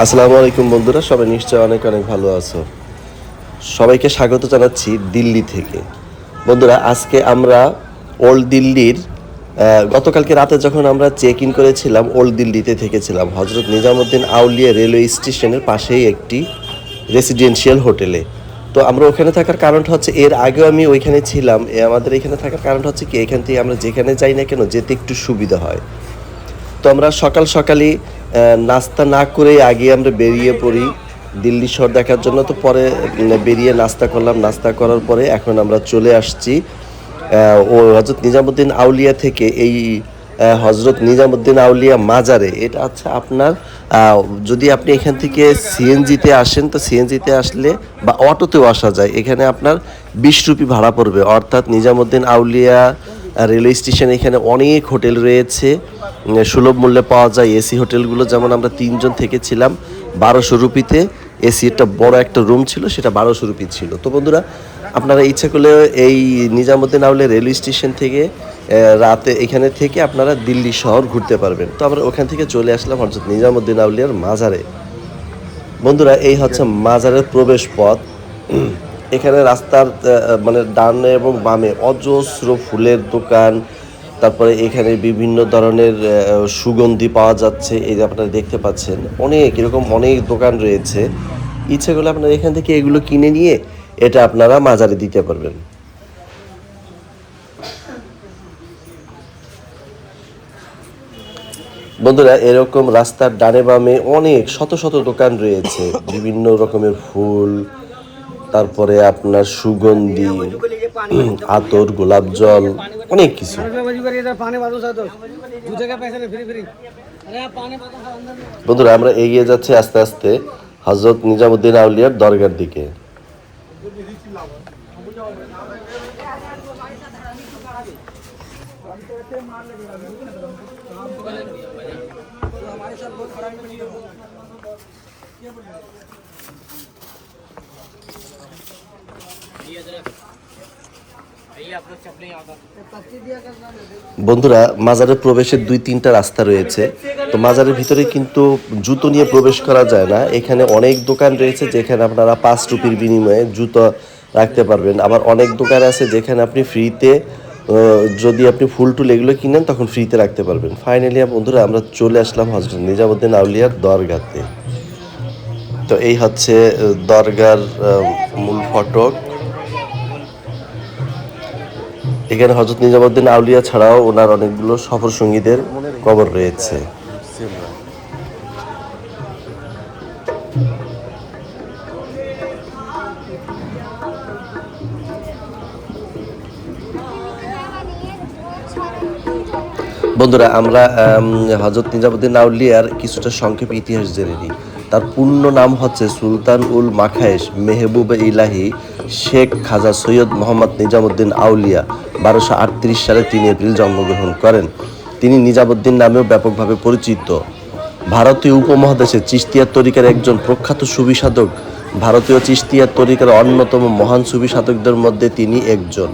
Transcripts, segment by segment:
আসসালামু আলাইকুম বন্ধুরা, সবাই নিশ্চয় অনেক অনেক ভালো আছো। সবাইকে স্বাগত জানাচ্ছি দিল্লি থেকে। বন্ধুরা, আজকে আমরা ওল্ড দিল্লির গতকালকে রাতে যখন আমরা চেক ইন করেছিলাম, ওল্ড দিল্লিতে থেকেছিলাম হজরত নিজামুদ্দিন আউলিয়া রেলওয়ে স্টেশনের পাশেই একটি রেসিডেন্সিয়াল হোটেলে। তো আমরা ওখানে থাকার কারণটা হচ্ছে, এর আগেও আমি ওইখানে ছিলাম। আমাদের এখানে থাকার কারণটা হচ্ছে কি, এখান থেকে আমরা যেখানে যাই না কেন যেতে একটু সুবিধা হয়। তো আমরা সকাল সকালই নাস্তা না করে আগে আমরা বেরিয়ে পড়ি দিল্লি শহর দেখার জন্য। তো পরে বেরিয়ে নাস্তা করলাম, নাস্তা করার পরে এখন আমরা চলে আসছি ও হজরত নিজামুদ্দিন আউলিয়া থেকে এই হজরত নিজামুদ্দিন আউলিয়া মাজারে। এটা আচ্ছা আপনার যদি আপনি এখান থেকে সিএনজিতে আসেন, তো সিএনজিতে আসলে বা অটোতেও আসা যায়। এখানে আপনার 20 রুপি ভাড়া পড়বে, অর্থাৎ নিজামুদ্দিন আউলিয়া রেলওয়ে স্টেশন। এখানে অনেক হোটেল রয়েছে, সুলভ মূল্যে পাওয়া যায়। এসি হোটেলগুলো যেমন আমরা 3 জন থেকেছিলাম 1200 রুপিতে। এসি একটা বড় একটা রুম ছিল, সেটা 1200 রুপি ছিল। তো বন্ধুরা, আপনারা ইচ্ছা করলে এই নিজামুদ্দিন আউলিয়া রেলওয়ে স্টেশন থেকে রাতে এখানে থেকে আপনারা দিল্লি শহর ঘুরতে পারবেন। তো আমরা ওখান থেকে চলে আসলাম হজরত নিজামুদ্দিন আউলিয়ার মাজারে। বন্ধুরা, এই হচ্ছে মাজারের প্রবেশ পথ। এখানে রাস্তার মানে ডানে এবং বামে অজস্র ফুলের দোকান, তারপরে এখানে বিভিন্ন ধরনের সুগন্ধি পাওয়া যাচ্ছে। এই যে আপনারা দেখতে পাচ্ছেন, অনেক এরকম অনেক দোকান রয়েছে। ইচ্ছে করলে আপনারা এখান থেকে এগুলো কিনে নিয়ে এটা আপনারা মাজারে দিতে পারবেন। বন্ধুরা, এরকম রাস্তার ডানে বামে অনেক শত শত দোকান রয়েছে, বিভিন্ন রকমের ফুল, তারপরে আপনার সুগন্ধি, আতর, গোলাপ জল, অনেক কিছু। বন্ধুরা, আমরা এগিয়ে যাচ্ছি আস্তে আস্তে হজরত নিজামুদ্দিন আউলিয়ার দরগার দিকে। বন্ধুরা, মাজারের প্রবেশের 2-3টা রাস্তা রয়েছে। তো মাজারের ভিতরে কিন্তু জুতো নিয়ে প্রবেশ করা যায় না। এখানে অনেক দোকান রয়েছে যেখানে আপনারা 5 রুপির বিনিময়ে জুতো রাখতে পারবেন। আবার অনেক দোকান আছে যেখানে আপনি ফ্রিতে, যদি আপনি ফুল টুল এগুলো কিনেন তখন ফ্রিতে রাখতে পারবেন। ফাইনালি বন্ধুরা, আমরা চলে আসলাম হজরত নিজামুদ্দিন আউলিয়ার দরগাতে। তো এই হচ্ছে দরগার মূল ফটক। এখানে হজরত নিজামুদ্দিন আউলিয়া ছাড়াও ওনার অনেকগুলো সফর সঙ্গীদের কবর রয়েছে। বন্ধুরা, আমরা হজরত নিজামুদ্দিন আউলিয়ার কিছুটা সংক্ষেপে ইতিহাস জেনে নিই। তার পূর্ণ নাম হচ্ছে সুলতান উল মাখায়েশ মেহবুব ইলাহি শেখ খাজা সৈয়দ মোহাম্মদ নিজামুদ্দিন আউলিয়া। 1238 সালে 3 এপ্রিল জন্মগ্রহণ করেন। তিনি নিজামুদ্দিন নামেও ব্যাপকভাবে পরিচিত। ভারতীয় উপমহাদেশে চিশতিয়া তরিকার একজন প্রখ্যাত সুফি সাধক। ভারতীয় চিশতিয়া তরিকার অন্যতম মহান সুফি সাধকদের মধ্যে তিনি একজন।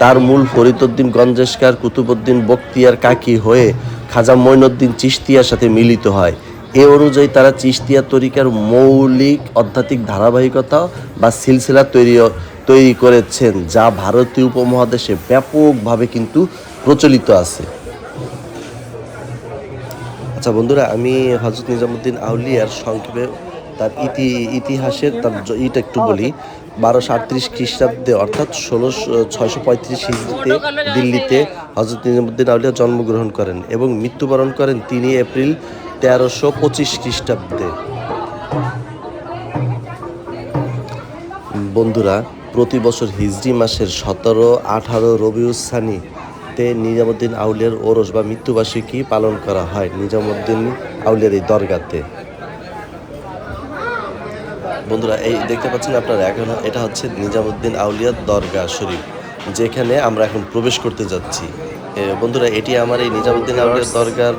তার মূল ফরিদউদ্দিন গঞ্জেশকার কুতুবউদ্দিন বখতিয়ার কাকি হয়ে খাজা মঈনুদ্দিন চিশতিয়ার সাথে মিলিত হয়। এ অনুযায়ী তারা চিশতিয়া তরিকার মৌলিক আধ্যাত্মিক ধারাবাহিকতা বা সিলসিলা তৈরি করেছেন, যা ভারতীয় উপমহাদেশে ব্যাপকভাবে কিন্তু প্রচলিত আছে। আচ্ছা বন্ধুরা, আমি হজরত নিজামুদ্দিন আউলিয়ার সংক্ষেপে তার ইতিহাসের তার ইটা একটু বলি। 1238 খ্রিস্টাব্দে অর্থাৎ 635 হিজরিতে দিল্লিতে হজরত নিজামুদ্দিন আউলিয়া জন্মগ্রহণ করেন এবং মৃত্যুবরণ করেন 3 এপ্রিল 1325 খ্রিস্টাব্দে। বন্ধুরা, প্রতি বছর হিজরি মাসের 17-18 রবিউল সানি তে নিজামুদ্দিন আউলিয়ার ওরস বা মৃত্যুবার্ষিকী পালন করা হয় নিজামুদ্দিন আউলিয়ার এই দরগাতে। বন্ধুরা, এই দেখতে পাচ্ছেন আপনারা, এখন এটা হচ্ছে নিজামুদ্দিন আউলিয়ার দরগা শরীফ, যেখানে আমরা এখন প্রবেশ করতে যাচ্ছি। বন্ধুরা, এটি আমার এই নিজামুদ্দিন আউলিয়ার দরগার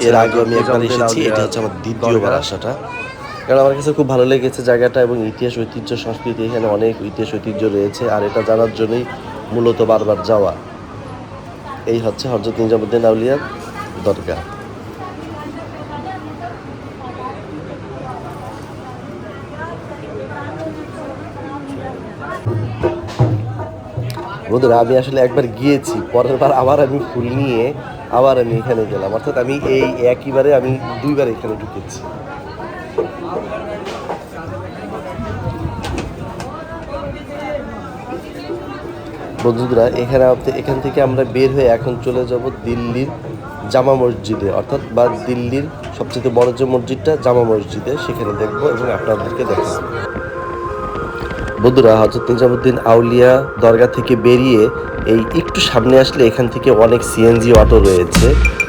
এর আগে আমি একবার এসেছি। এটা হচ্ছে আমার দ্বিতীয়বার আসাটা, কারণ আমার কাছে খুব ভালো লেগেছে জায়গাটা এবং ইতিহাস, ঐতিহ্য, সংস্কৃতি, এখানে অনেক ইতিহাস ঐতিহ্য রয়েছে। আর এটা জানার জন্যই মূলত বারবার যাওয়া। এই হচ্ছে হজরত নিজামুদ্দিন আউলিয়ার দরগা। বন্ধুরা আমি আসলে একবার গিয়েছি, পরের বার আবার আমি ফুল নিয়ে আবার আমি এখানে গেলাম, অর্থাৎ আমি এই একইবারে আমি দুইবার এখানে ঢুকেছি। বন্ধুরা এখান থেকে আমরা বের হয়ে এখন চলে যাব দিল্লির জামা মসজিদে, অর্থাৎ বা দিল্লির সবচেয়ে বড় যে মসজিদটা জামা মসজিদে, সেখানে দেখবো এবং আপনাদেরকে দেখাবো। বন্ধুরা হযরত নিজামুদ্দিন আউলিয়া দরগা থেকে বেরিয়ে এই একটু সামনে আসলে এখান থেকে অনেক সিএনজি অটো রয়েছে।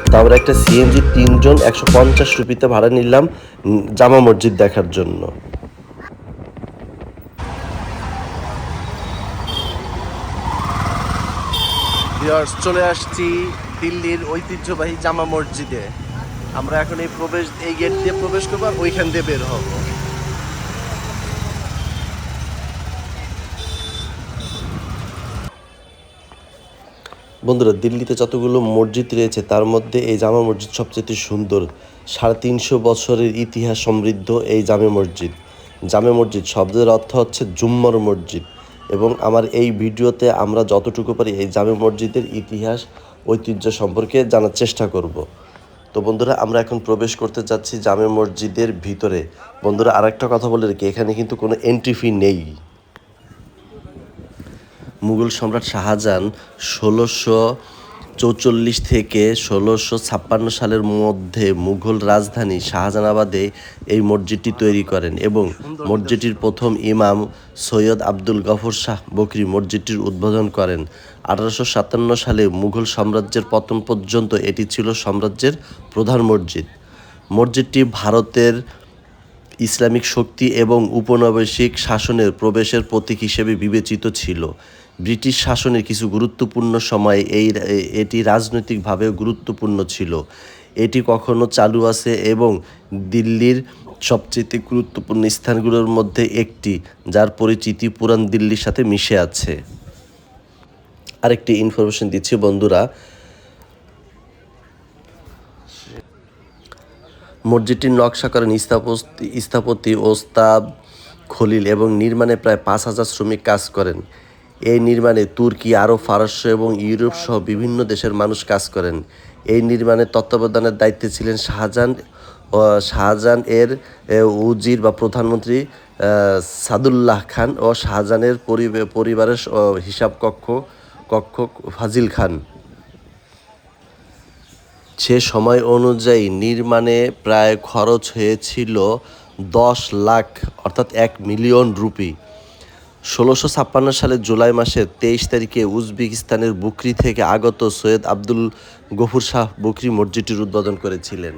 তো আমরা একটা সিএনজি 3 জন 150 রুপিতে ভাড়া নিলাম জামা মসজিদ দেখার জন্য। চলে আসছি দিল্লির ঐতিহ্যবাহী জামা মসজিদে। আমরা এখন এই গেট দিয়ে প্রবেশ করবো আর ওইখান দিয়ে বের হব। বন্ধুরা দিল্লিতে যতগুলো মসজিদ রয়েছে তার মধ্যে এই জামা মসজিদ সবচেয়ে সুন্দর। 350 বছরের ইতিহাস সমৃদ্ধ এই জামে মসজিদ। জামে মসজিদ শব্দের অর্থ হচ্ছে জুম্মর মসজিদ, এবং আমার এই ভিডিওতে আমরা যতটুকু পারি এই জামে মসজিদের ইতিহাস ঐতিহ্য সম্পর্কে জানার চেষ্টা করব। তো বন্ধুরা আমরা এখন প্রবেশ করতে যাচ্ছি জামে মসজিদের ভিতরে। বন্ধুরা আরেকটা কথা বলে রাখি, এখানে কিন্তু কোনো এন্ট্রি ফি নেই। মুঘল সম্রাট শাহজাহান 1644 থেকে 1656 সালের মধ্যে মুঘল রাজধানী শাহজাহানাবাদে এই মসজিদটি তৈরি করেন এবং মসজিদটির প্রথম ইমাম সৈয়দ আব্দুল গফর শাহ বকরি মসজিদটির উদ্বোধন করেন। 1857 সালে মুঘল সাম্রাজ্যের পতন পর্যন্ত এটি ছিল সাম্রাজ্যের প্রধান মসজিদ। মসজিদটি ভারতের ইসলামিক শক্তি এবং উপনিবেশিক শাসনের প্রবেশের প্রতীক হিসেবে বিবেচিত ছিল। ব্রিটিশ শাসনের কিছু গুরুত্বপূর্ণ সময়ে এটি রাজনৈতিকভাবেও গুরুত্বপূর্ণ ছিল। এটি কখনো চালু আছে এবং দিল্লির সবচেয়ে গুরুত্বপূর্ণ স্থানগুলোর মধ্যে একটি, যার পরিচিতি পুরান দিল্লির সাথে মিশে আছে। আরেকটি ইনফরমেশন দিচ্ছি বন্ধুরা, মসজিদটির নকশা করেন স্থপতি ওস্তাদ খলিল এবং নির্মাণে প্রায় 5000 শ্রমিক কাজ করেন। এই নির্মাণে তুর্কি, আরব, ফারস্য এবং ইউরোপ সহ বিভিন্ন দেশের মানুষ কাজ করেন। এই নির্মাণের তত্ত্বাবধানের দায়িত্বে ছিলেন শাহজাহান এর উজির বা প্রধানমন্ত্রী সাদুল্লাহ খান ও শাহজাহানের পরিবারের হিসাব কক্ষক ফাজিল খান। সে সময় অনুযায়ী নির্মাণে প্রায় খরচ হয়েছিল 10 লাখ অর্থাৎ 1 মিলিয়ন রুপি। 1656 সালের জুলাই মাসের 23 তারিখে উজবেকিস্তানের বুকরি থেকে আগত সৈয়দ আব্দুল গফুর শাহ বকরি মসজিদটির উদ্বোধন করেছিলেন।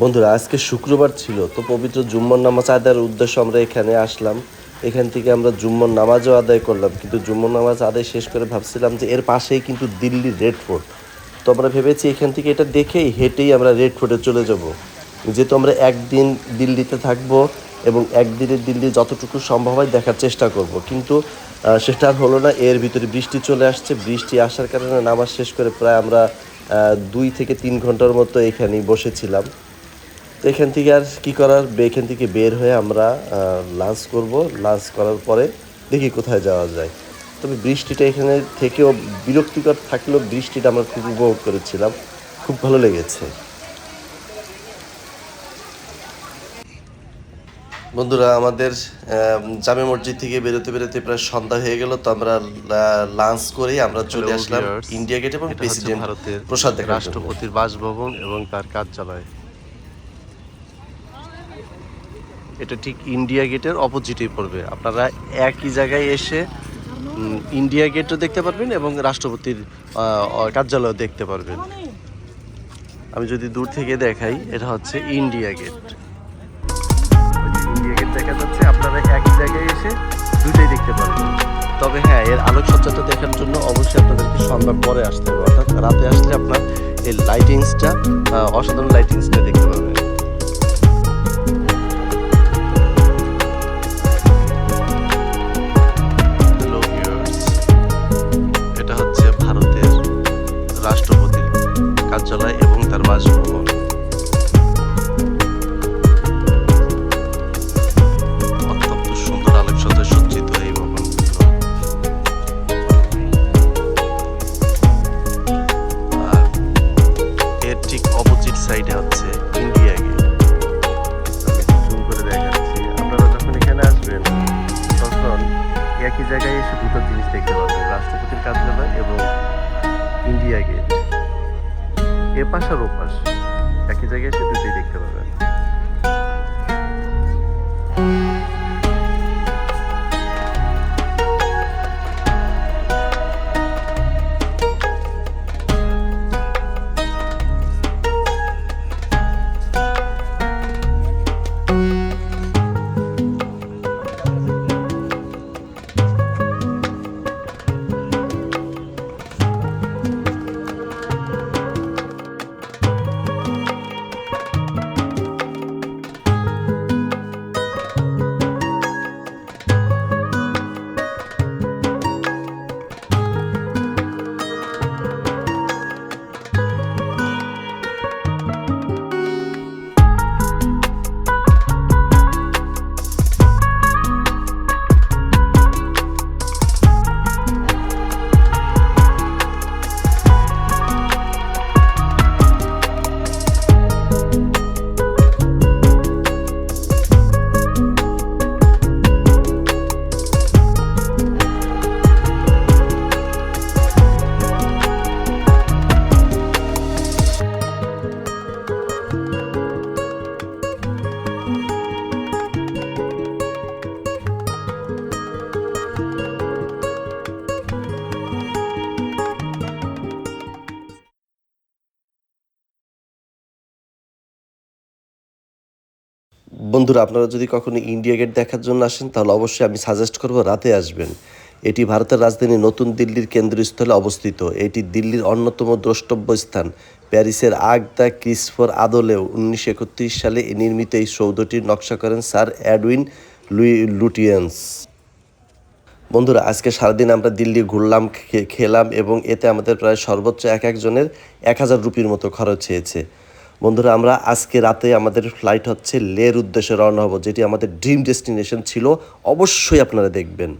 বন্ধুরা আজকে শুক্রবার ছিল, তো পবিত্র জুম্মর নামাজ আদায়ের উদ্দেশ্যে আমরা এখানে আসলাম। এখান থেকে আমরা জুম্মর নামাজও আদায় করলাম, কিন্তু জুম্মর নামাজ আদায় শেষ করে ভাবছিলাম যে এর পাশেই কিন্তু দিল্লি রেড ফোর্ট। তো আমরা ভেবেছি এখান থেকে এটা দেখেই হেঁটেই আমরা রেড ফোর্টে চলে যাব, যেহেতু আমরা একদিন দিল্লিতে থাকবো এবং একদিনের দিল্লি যতটুকু সম্ভব হয় দেখার চেষ্টা করব। কিন্তু সেটা আর হলো না, এর ভিতরে বৃষ্টি চলে আসছে। বৃষ্টি আসার কারণে নামাজ শেষ করে প্রায় আমরা 2 থেকে 3 ঘন্টার মতো এখানেই বসেছিলাম। তো এখান থেকে আর কী করার, এখান থেকে বের হয়ে আমরা লাঞ্চ করব। লাঞ্চ করার পরে দেখি কোথায় যাওয়া যায়। তবে বৃষ্টিটা এখানে থেকেও বিরক্তিকর থাকলেও বৃষ্টিটা আমরা খুব উপভোগ করেছিলাম, খুব ভালো লেগেছে। বন্ধুরা আমাদের জামে মসজিদ থেকে বেরোতে বেরোতে প্রায় সন্ধ্যা হয়ে গেল, তো আমরা লাঞ্চ করেই আমরা চলে আসলাম ইন্ডিয়া গেট এবং প্রেসিডেন্ট ভারতের প্রসাদ দেখার জন্য। রাষ্ট্রপতির বাসভবন এবং তার কার্যালয়। এটা ঠিক ইন্ডিয়া গেটের অপোজিটেই পড়বে। আপনারা একই জায়গায় এসে ইন্ডিয়া গেটও দেখতে পারবেন এবং রাষ্ট্রপতির কার্যালয় দেখতে পারবেন। আমি যদি দূর থেকে দেখাই, এটা হচ্ছে ইন্ডিয়া গেট। ইন্ডিয়া গেট দেখা যাচ্ছে, আপনারা একই জায়গায় এসে দুইটাই দেখতে পারবেন। তবে হ্যাঁ, এর আলোকসজ্জাটা দেখার জন্য অবশ্যই আপনাদেরকে সন্ধ্যার পরে আসতে হবে, অর্থাৎ রাতে আসলে আপনার এই লাইটিংসটা, অসাধারণ লাইটিংসটা দেখতে পাবেন। এটা হচ্ছে ভারতের রাষ্ট্রপতির কার্যালয় এবং তার বাসভবন। অত্যন্ত সুন্দর আলোকসজ্জায় সজ্জিত এই ভবনগুলো। আর এর ঠিক অপোজিট সাইডে হচ্ছে ইন্ডিয়া গেট। জুম করে দেখাচ্ছি, আপনারা যখন এখানে আসবেন তখন একই জায়গায় এসে দুটো জিনিস দেখতে পাবেন, রাষ্ট্রপতির কার্যালয় এবং ইন্ডিয়া গেট। এ পাশ আর ও পাশ একই জায়গায় এসে দুটোই দেখতে পাবেন। বন্ধুরা আপনারা যদি কখনো ইন্ডিয়া গেট দেখার জন্য আসেন তাহলে অবশ্যই আমি সাজেস্ট করব রাতে আসবেন। এটি ভারতের রাজধানী নতুন দিল্লির কেন্দ্রস্থলে অবস্থিত। এটি দিল্লির অন্যতম দ্রষ্টব্য স্থান। প্যারিসের আগ দ্য ক্রিসফোর আদলেও 1931 সালে নির্মিত এই সৌধটির নকশা করেন স্যার এডউইন লুটিয়েন্স। বন্ধুরা আজকে সারাদিন আমরা দিল্লি ঘুরলাম, খেলাম এবং এতে আমাদের প্রায় সর্বোচ্চ একজনের 1000 রুপির মতো খরচ হয়েছে। বন্ধুরা আমরা আজকে রাতে আমাদের ফ্লাইট হচ্ছে লের উদ্দেশ্যে রওনা হব, যেটি আমাদের ড্রিম ডেস্টিনেশন ছিল। অবশ্যই আপনারা দেখবেন।